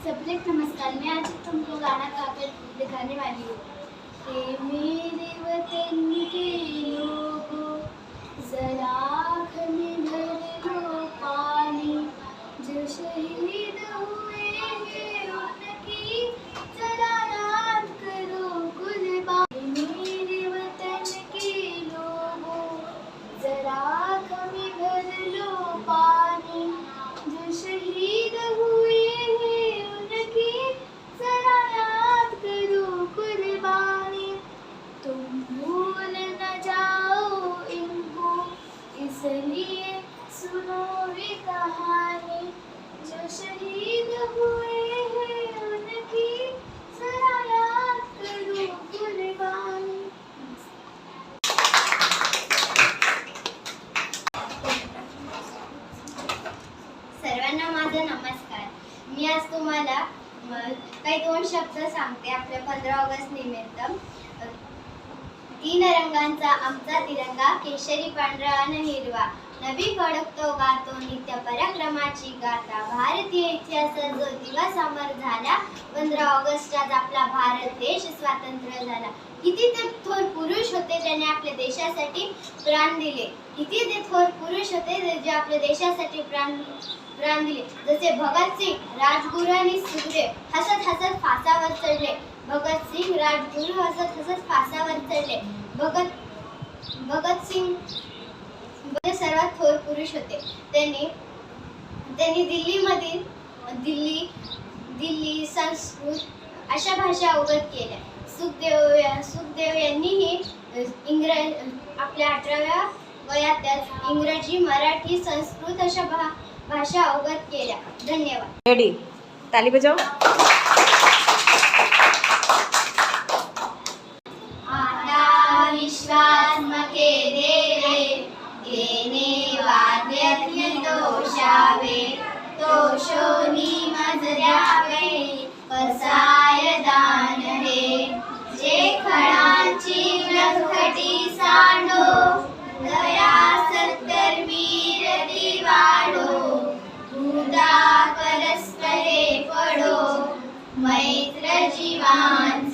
सबले नमस्कार। मैं आज तुमको गाना गाकर दिखाने वाली हूँ कि मेरे वतन के लोगों जरा आँख में भर लो पानी, जो शहीद हुए हैं उनकी जरा याद करो कुर्बानी। मेरे वतन के लोगों जरा आँख में भर लो पानी, जो शहीद हुए तुम भूल न जाओ इनको, इसलिए सुनो ये कहानी, जो शहीद हुए हैं उनकी जरा याद करो कुर्बानी। सर्वांना माझा नमस्कार। मी आज तुम्हाला काही दोन शब्द सांगते आपल्या 15 ऑगस्ट निमित्त। 3 रंगांचा आमचा तिरंगा, केशरी पांढरा आणि हिरवा, नवी फडकतो गातो नित्य पराक्रमाची गाथा, भारतीय इतिहासात जो दिवस अमर झाला, 15 ऑगस्ट आज आपला भारत देश स्वातंत्र्य झाला। किती ते थोर पुरुष होते ज्याने आपल्या देशासाठी प्राण दिले, किती ते थोर पुरुष होते जे आपल्या देशासाठी प्राण दिले, जसे भगतसिंग, राजगुरू आणि सुखदेव हसत हसत फासावर चढले। भगतसिंग, राजगुरू हसत हसत फासावर चढले। भगतसिंग सर्वात थोर पुरुष होते। त्यांनी दिल्ली संस्कृत अशा भाषा अवगत केल्या। सुखदेव यांनीही आपल्या 18व्या वयात इंग्रजी, मराठी, संस्कृत अशा भाषा अवगत केल्या। धन्यवाद। रेडी, ताली बजाओ। आता विश्वात्मके देवे, येणे वाद्यज्ञ तोषावे, तोषोनी मज द्यावे, कसाय दान हे, जे खणांची लखटी सांडो, दया सत्कर्मी रती वाढो, भूता परस्परे पडो, मैत्र जीवांचा